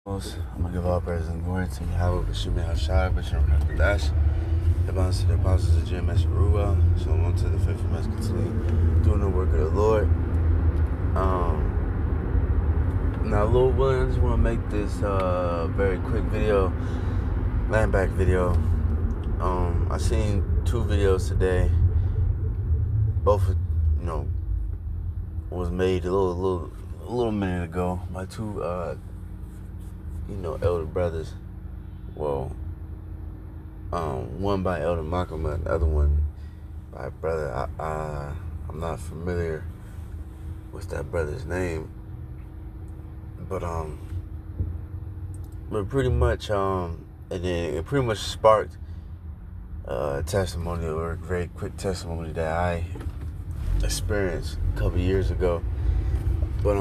I'm gonna give all praise and glory to Yahweh, Bashim Hashai, Bashim Hakadash, the balance to the apostles of Jim Ruah, Shalom to the faithful must continue doing the work of the Lord. Now, Lord willing, I just want to make this very quick video, land back video. I seen two videos today. Both, was made a little minute ago by two elder brothers. Well, one by Elder Malcolm and the other one by brother. I'm not familiar with that brother's name, but pretty much and then it pretty much sparked a testimony, or a very quick testimony that I experienced a couple years ago. But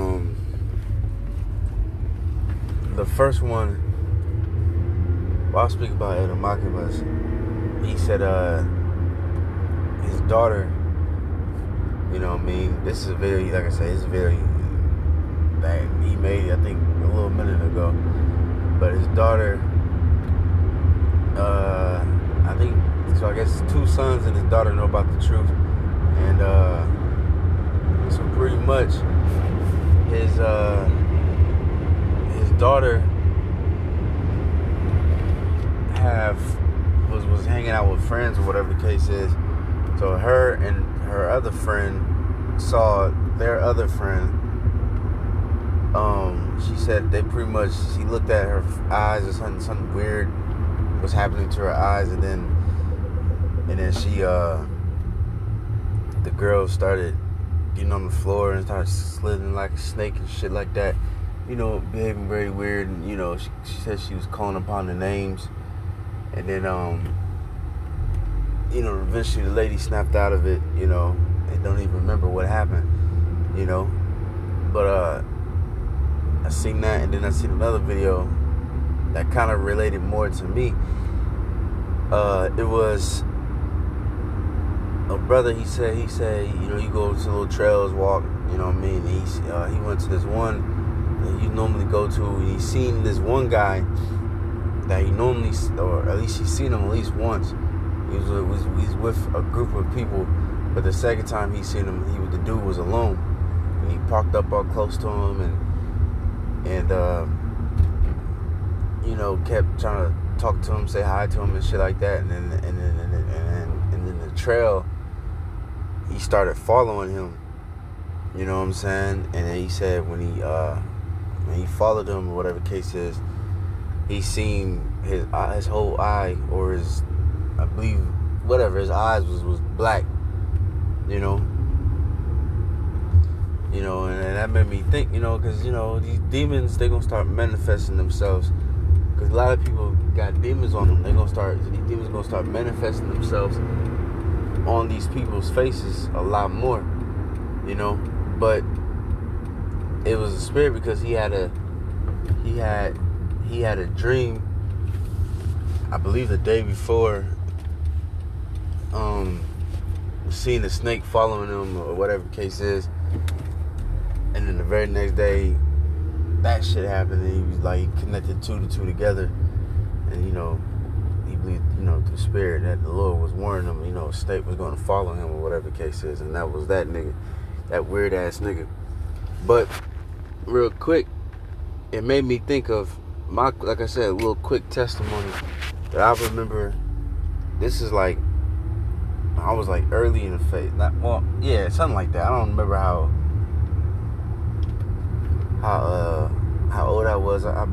the first one, I'll speak about Elder Malcolm. He said his daughter, this is a video, like I said, it's a video that he made, I think, a little minute ago. But his daughter, I guess his two sons and his daughter know about the truth. And so pretty much his daughter was hanging out with friends, or whatever the case is. So her and her other friend saw their other friend. She said she looked at her eyes, or something weird was happening to her eyes, and then she the girl started getting on the floor and started slithering like a snake and shit like that, behaving very weird. And she said she was calling upon the names, and then eventually the lady snapped out of it, and don't even remember what happened, but I seen that, and then I seen another video that kind of related more to me. It was a brother. He said, he go to little trails, walk, He went to this one that you normally go to, and he seen this one guy that he normally, or at least he seen him at least once. He's with a group of people, but the second time he seen him, the dude was alone, and he parked up all close to him, and kept trying to talk to him, say hi to him, and shit like that. And then the trail, he started following him. You know what I'm saying? And then he said when he followed him, or whatever the case is, he seen his whole eye, or his, I believe, whatever, his eyes was black. And that made me think, because, these demons, they're going to start manifesting themselves. Because a lot of people got demons on them. These demons going to start manifesting themselves on these people's faces a lot more, But it was a spirit, because he had a dream, I believe the day before, seeing a snake following him, or whatever the case is. And then the very next day, that shit happened, and he was like, he connected two together, and he believed, through spirit, that the Lord was warning him, a snake was going to follow him, or whatever the case is, and that was that nigga, that weird ass nigga. But real quick, it made me think of like I said, a little quick testimony that I remember. This is like, I was like early in the faith, something like that. I don't remember how old I was. I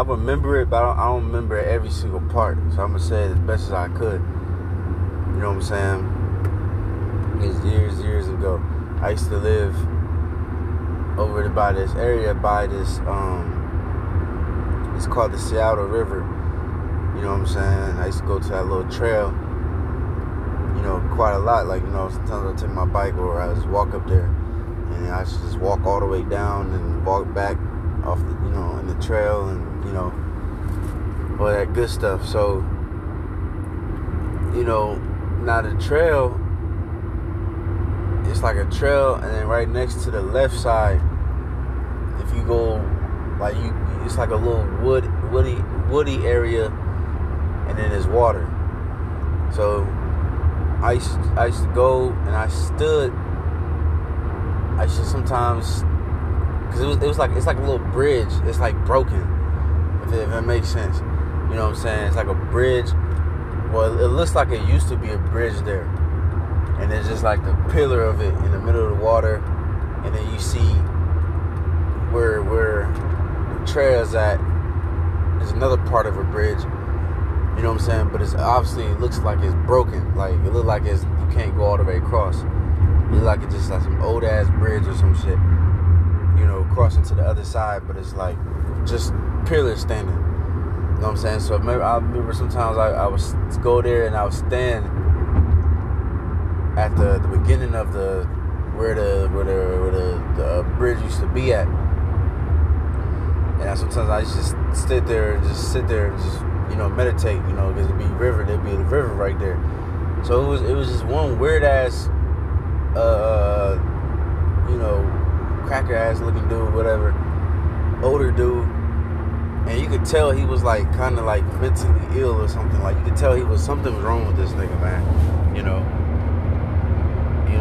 remember it, but I don't remember every single part. So I'm gonna say it as best as I could. You know what I'm saying? It's years ago. I used to live over by this area, by this it's called the Seattle River. You know what I'm saying? I used to go to that little trail, quite a lot. Like, sometimes I take my bike, or I just walk up there, and I should just walk all the way down and walk back off the, in the trail, and, all that good stuff. So, now the trail, it's like a trail, and then right next to the left side, if you go, like, it's like a little woody area, and then there's water. So I used to go and I should sometimes, because it's like a little bridge. It's like broken, if that makes sense. You know what I'm saying? It's like a bridge. Well, it looks like it used to be a bridge there, and there's just like the pillar of it in the middle of the water, and then you see where the trail's at. There's another part of a bridge. You know what I'm saying? But it's obviously, it looks like it's broken. Like, it looks like you can't go all the way across. It looks like it's just like some old ass bridge or some shit, you know, crossing to the other side. But it's like just pillars standing. You know what I'm saying? So I remember sometimes I would go there and I would stand at the beginning of where the bridge used to be at. And sometimes I used to just sit there and just, you know, meditate, you know, because there'd be a river right there. So it was just one weird ass, you know, cracker ass looking dude, whatever, older dude, and you could tell he was like kind of like mentally ill or something. Like, you could tell something was wrong with this nigga, man. You know,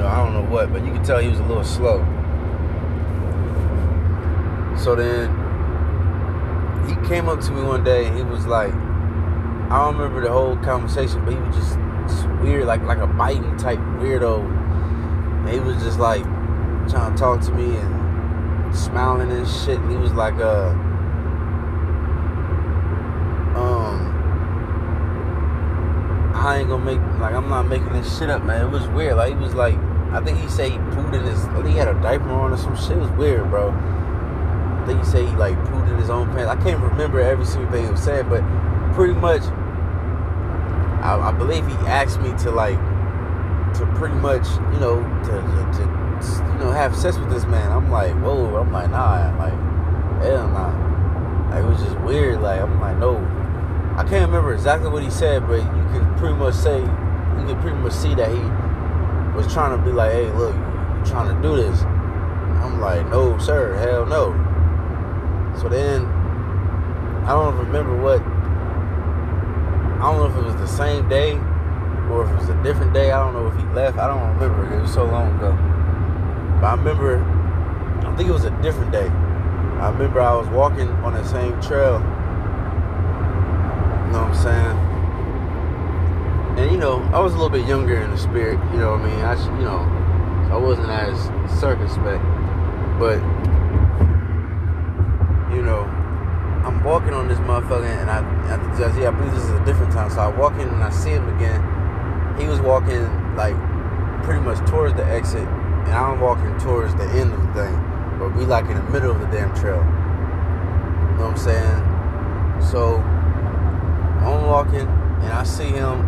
I don't know what, but you could tell he was a little slow. So then he came up to me one day and he was like, I don't remember the whole conversation, but he was just weird, like a biting type weirdo. And he was just like trying to talk to me and smiling and shit. And he was like, I ain't gonna I'm not making this shit up, man. It was weird. Like, he was like, I think he said he pooed in I think he had a diaper on or some shit. It was weird, bro. I think he said he like pooed in his own pants. I can't remember every single thing he was saying, but pretty much, I believe he asked me to pretty much, you know, to have sex with this man. I'm like, whoa. I'm like, nah. I'm like, hell nah. Like, it was just weird. Like, I'm like, no. I can't remember exactly what he said, but you can pretty much see that he was trying to be like, hey, look, you trying to do this? I'm like, no, sir, hell no. So then, I don't remember I don't know if it was the same day or if it was a different day. I don't know if he left. I don't remember. It was so long ago. But I think it was a different day. I remember I was walking on the same trail. You know what I'm saying? And, you know, I was a little bit younger in the spirit. You know what I mean? I wasn't as circumspect. But, you know, I'm walking on this motherfucker, and I believe this is a different time. So I walk in and I see him again. He was walking like pretty much towards the exit, and I'm walking towards the end of the thing. But we like in the middle of the damn trail. You know what I'm saying? So I'm walking, and I see him,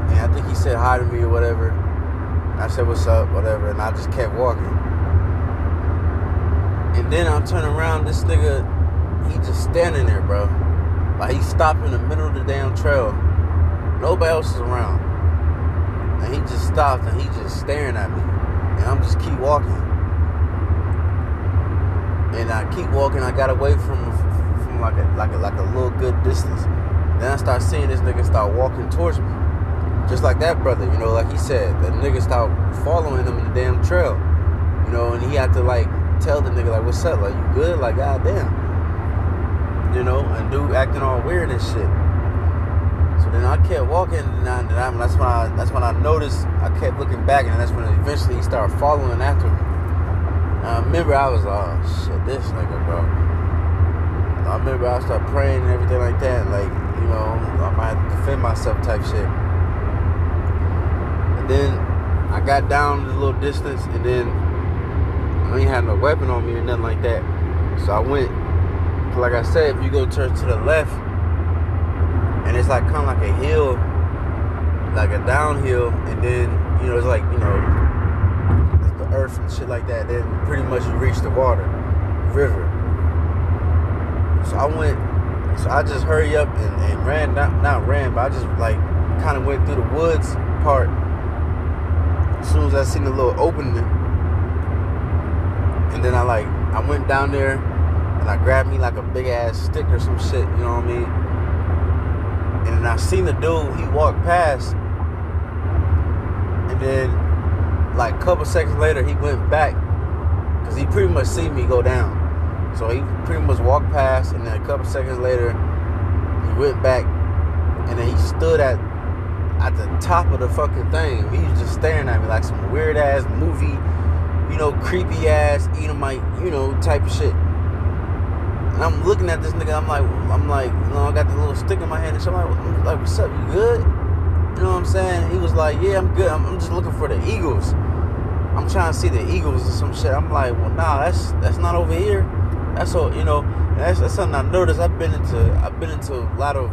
and I think he said hi to me or whatever. And I said, what's up, whatever, and I just kept walking. And then I turn around, this nigga, he just standing there, bro. Like, he stopped in the middle of the damn trail. Nobody else is around. And he just stopped and he just staring at me. And I'm just keep walking. And I keep walking. I got away from like a little good distance. Then I start seeing this nigga start walking towards me. Just like that brother, you know, like he said. The nigga start following him in the damn trail. You know, and he had to like tell the nigga like, what's up? Like, you good? Like, goddamn. You know, and dude acting all weird and shit. So then I kept walking, and that's when I noticed. I kept looking back, and that's when eventually he started following after me. And I remember I was, oh shit, this nigga, bro. I remember I started praying and everything like that, like, you know, I might have to defend myself type shit. And then I got down a little distance, and then I ain't had no weapon on me or nothing like that. So I went. Like I said, if you go to the left, and it's like kind of like a hill, like a downhill, and then, you know, it's like, you know, it's the earth and shit like that, then pretty much you reach the water, river. So I just hurry up and ran, not ran, but I just like kind of went through the woods part. As soon as I seen the little opening, and then I went down there. and I grabbed me like a big ass stick or some shit, you know what I mean? And then I seen the dude, he walked past, and then like a couple seconds later he went back, because he pretty much seen me go down. So he pretty much walked past, and then a couple seconds later he went back, and then he stood at the top of the fucking thing. He was just staring at me like some weird ass movie, you know, creepy ass Edomite, you know, type of shit. And I'm looking at this nigga, I'm like, you know, I got the little stick in my hand, and so I'm like, what's up, you good? You know what I'm saying? He was like, yeah, I'm good. I'm just looking for the Eagles. I'm trying to see the Eagles or some shit. I'm like, well, nah, that's not over here. That's all, you know. That's something I noticed. I've been into a lot of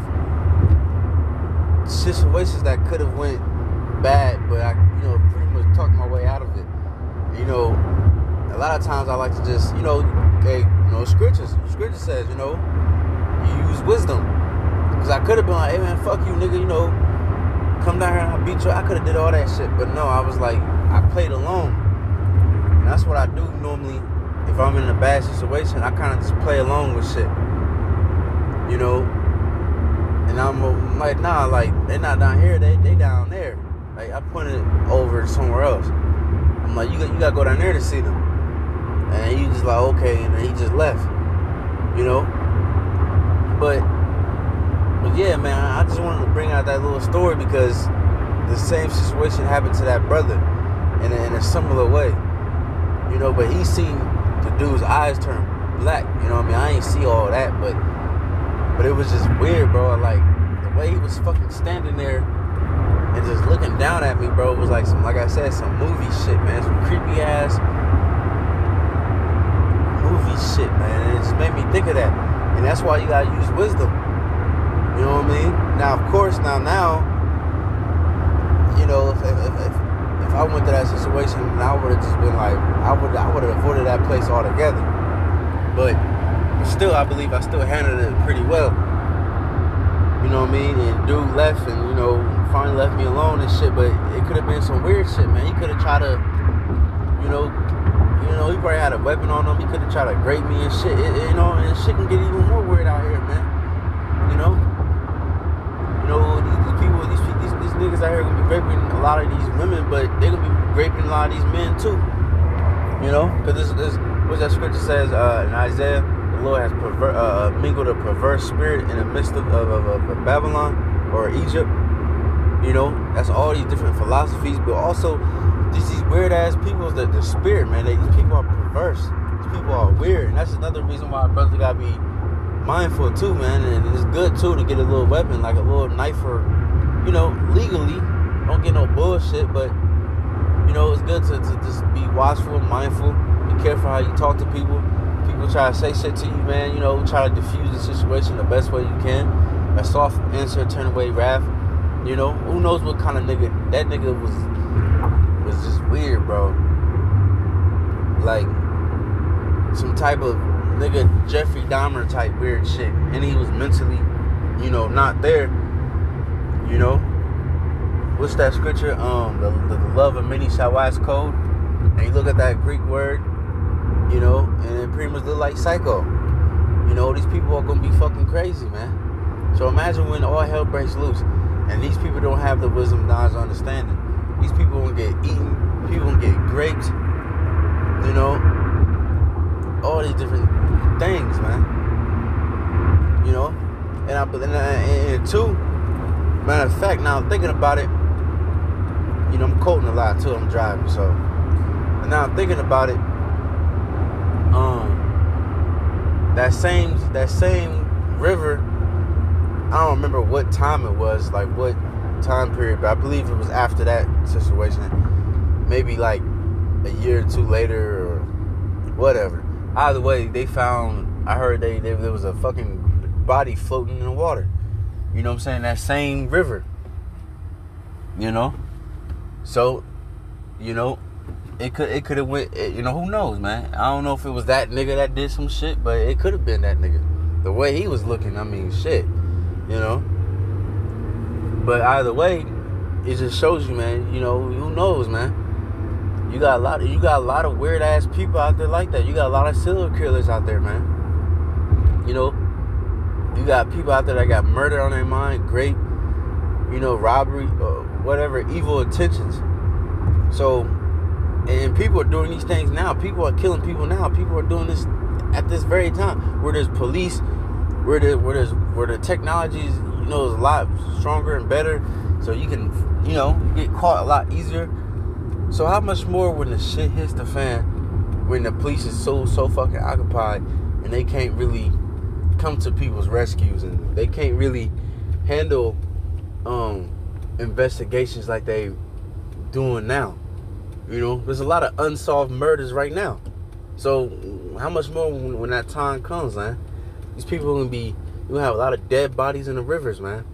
situations that could have went bad, but I, you know, pretty much talked my way out of it. You know, a lot of times I like to just, you know, hey, you know, scripture says, you know, you use wisdom. Because I could have been like, hey man, fuck you, nigga, you know, come down here and I'll beat you. I could have did all that shit, but no, I was like, I played along. And that's what I do normally. If I'm in a bad situation, I kind of just play along with shit, you know. And I'm like, nah, like, they not down here, they down there. Like, I pointed over somewhere else. I'm like, you gotta go down there to see them. And he just like, okay, and then he just left, you know. But yeah, man, I just wanted to bring out that little story because the same situation happened to that brother in a similar way, you know. But he seen the dude's eyes turn black, you know what I mean? I ain't see all that, but it was just weird, bro. Like, the way he was fucking standing there and just looking down at me, bro, it was like some, like I said, some movie shit, man. Some creepy ass movie shit, man. And it just made me think of that. And that's why you gotta use wisdom. You know what I mean? Now, of course, now, you know, if I went to that situation, and I would have just been like, I would have avoided that place altogether. But still, I believe I still handled it pretty well. You know what I mean? And dude left, and you know, finally left me alone and shit. But it could have been some weird shit, man. He could have tried to, you know, he probably had a weapon on him. He could have tried to grape me and shit. You know, and shit can get even more weird out here, man. You know, these people, these niggas out here gonna be raping a lot of these women, but they gonna be raping a lot of these men too. You know, because this what that scripture says in Isaiah, the Lord has mingled a perverse spirit in the midst of Babylon or Egypt. You know, that's all these different philosophies, but also these weird ass people. The spirit, man. These people are perverse. These people are weird, and that's another reason why brothers gotta be mindful too, man. And it's good too to get a little weapon, like a little knife, or, you know, legally. Don't get no bullshit, but you know, it's good to just be watchful, mindful, be careful how you talk to people. People try to say shit to you, man. You know, try to diffuse the situation the best way you can. A soft answer, turn away wrath. You know, who knows what kind of nigga that nigga was just weird, bro. Like some type of nigga Jeffrey Dahmer type weird shit, and he was mentally, you know, not there. You know, what's that scripture? The love of many shall wax cold. And you look at that Greek word, you know, and it pretty much look like psycho. You know, these people are gonna be fucking crazy, man. So imagine when all hell breaks loose, and these people don't have the wisdom, knowledge, understanding. These people gonna get eaten. People gonna get raped. You know, all these different things, man. You know, and two, matter of fact, now I'm thinking about it. You know, I'm quoting a lot too. I'm driving, so. And now I'm thinking about it. That same river. I don't remember what time it was, like what time period, but I believe it was after that situation. Maybe like a year or two later, or whatever. Either way, they found. I heard there was a fucking body floating in the water. You know what I'm saying? That same river. You know? So, you know, it could have went, you know, who knows, man? I don't know if it was that nigga that did some shit, but it could have been that nigga. The way he was looking, I mean, shit. You know? But either way, it just shows you, man, you know, who knows, man? You got a lot of weird ass people out there like that. You got a lot of serial killers out there, man. You know, you got people out there that got murder on their mind, rape, robbery, whatever, evil intentions. So, and people are doing these things now. People are killing people now. People are doing this at this very time. Where there's police, where the technology is, is a lot stronger and better. So you can, get caught a lot easier. So how much more when the shit hits the fan, when the police is so fucking occupied and they can't really come to people's rescues and they can't really handle investigations like they doing now. There's a lot of unsolved murders right now. So how much more when that time comes, man? These people are gonna have a lot of dead bodies in the rivers, man.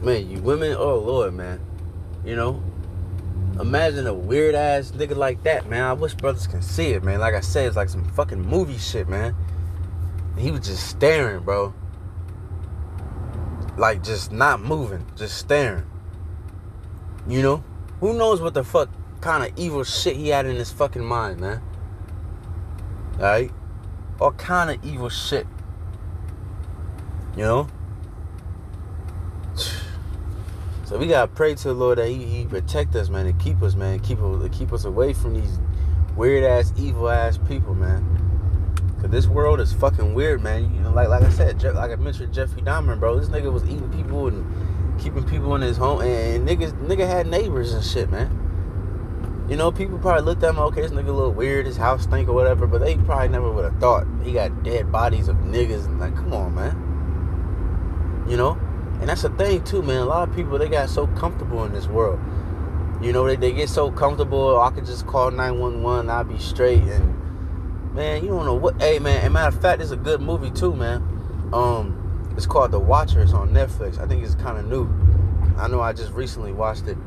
Man, you women, oh Lord, man. Imagine a weird ass nigga like that, man. I wish brothers can see it, man. Like I said, it's like some fucking movie shit, man. And he was just staring, bro. Like just not moving, just staring. Who knows what the fuck kind of evil shit he had in his fucking mind, man. Alright? All kind of evil shit. So we gotta pray to the Lord that He protect us, man, and keep us, man, keep us away from these weird ass, evil ass people, man. Cause this world is fucking weird, man. Like I said, like I mentioned Jeffrey Dahmer, bro. This nigga was eating people and keeping people in his home, and nigga had neighbors and shit, man. People probably looked at him, okay, this nigga a little weird, his house stink or whatever, but they probably never would have thought he got dead bodies of niggas. And like, come on, man. And that's the thing too, man. A lot of people, they got so comfortable in this world. They get so comfortable. I could just call 911, I'll be straight. And man, you don't know what. Hey, man. And matter of fact, it's a good movie too, man. It's called The Watcher. It's on Netflix. I think it's kind of new. I know I just recently watched it.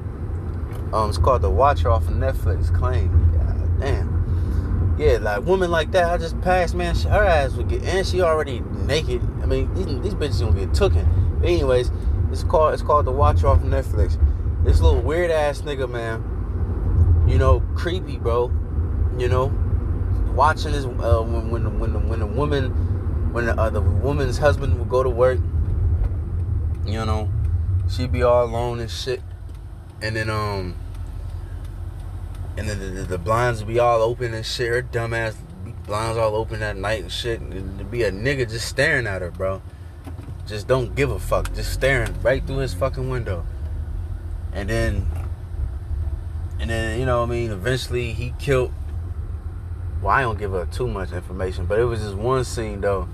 It's called The Watcher off of Netflix. Claim. God damn. Yeah, like woman like that, I just passed, man. Her ass would get, and she already naked. I mean, these bitches gonna get tooken. But anyways, it's called The Watcher off of Netflix. This little weird ass nigga, man. Creepy, bro. Watching this when the woman's husband would go to work. She'd be all alone and shit, and then the blinds would be all open and shit. Her dumb ass blinds all open at night and shit. And there'd be a nigga just staring at her, bro. Just don't give a fuck. Just staring right through his fucking window. And then eventually he killed. Well, I don't give her too much information, but it was just one scene though.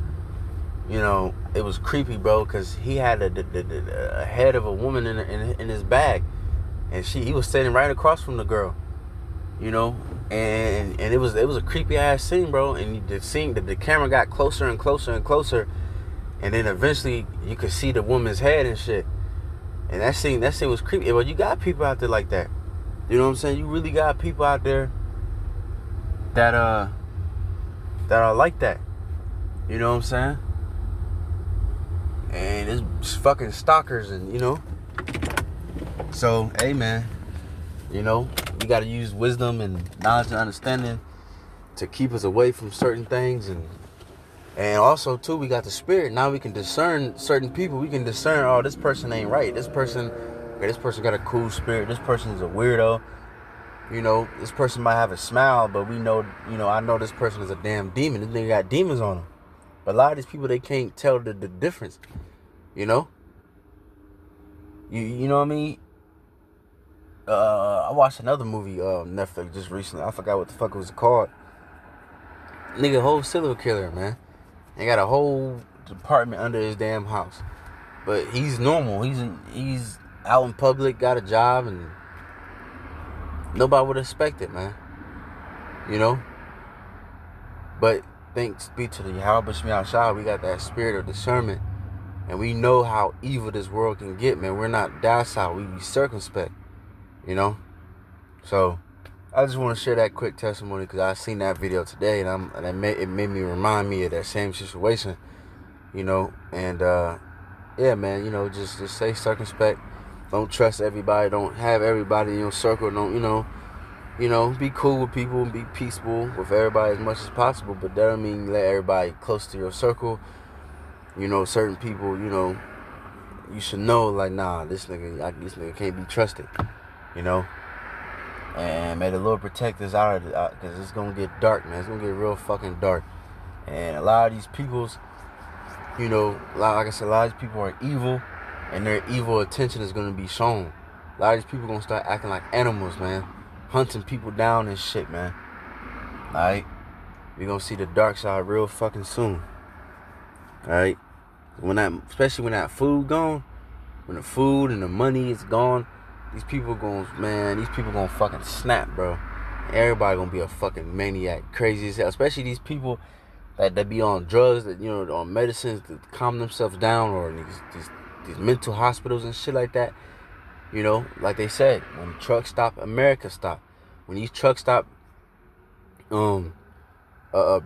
It was creepy, bro, because he had a head of a woman in his bag, and he was standing right across from the girl. And it was a creepy ass scene, bro. And the camera got closer and closer and closer, and then eventually you could see the woman's head and shit. And that scene was creepy. Well, you got people out there like that. You know what I'm saying? You really got people out there that are like that. You know what I'm saying? And it's fucking stalkers, and So, hey, man, you got to use wisdom and knowledge and understanding to keep us away from certain things, and also too, we got the spirit. Now we can discern certain people. We can discern, oh, this person ain't right. This person got a cool spirit. This person is a weirdo. This person might have a smile, but I know this person is a damn demon. This nigga got demons on him. But a lot of these people, they can't tell the difference. You know what I mean? I watched another movie on Netflix just recently. I forgot what the fuck it was called. Nigga, whole serial killer, man. They got a whole department under his damn house. But he's normal. He's out in public, got a job, and nobody would expect it, man. But thanks be to the Yahweh Shemiah Shah, we got that spirit of discernment. And we know how evil this world can get, man. We're not docile. We be circumspect. So I just want to share that quick testimony because I seen that video today, and it made me remind me of that same situation. And yeah, man. Just stay circumspect. Don't trust everybody. Don't have everybody in your circle. Don't You know, be cool with people and be peaceful with everybody as much as possible, but that don't mean let everybody close to your circle. You know, certain people, you know, you should know, like, nah, this nigga can't be trusted, you know? And may the Lord protect us out of it, because it's going to get dark, man. It's going to get real fucking dark. And a lot of these people's, you know, like I said, a lot of these people are evil, and their evil attention is going to be shown. A lot of these people going to start acting like animals, man. Hunting people down and shit, man. Alright? We're going to see the dark side real fucking soon. Alright? Especially when that food gone, when the food and the money is gone, these people gonna fucking snap, bro. Everybody gonna be a fucking maniac, crazy as hell. Especially these people that be on drugs, that, you know, on medicines to calm themselves down, or these mental hospitals and shit like that. You know, like they said, when trucks stop, America stop. When these trucks stop,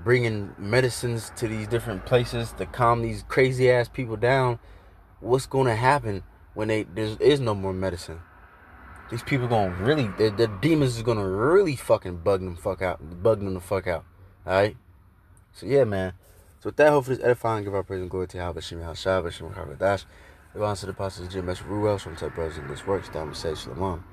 bringing medicines to these different places to calm these crazy ass people down, what's gonna happen when there is no more medicine? These people gonna really, the demons is gonna really fucking bug them the fuck out. Alright? So yeah, man. So with that, hopefully it's edifying. Give our praise and glory to Yahweh Shem Yahshua, Shem Harvadash. The honor to the apostles, Jim Mesh Ruel, from Tech Brothers in this works. Down we say Shalom.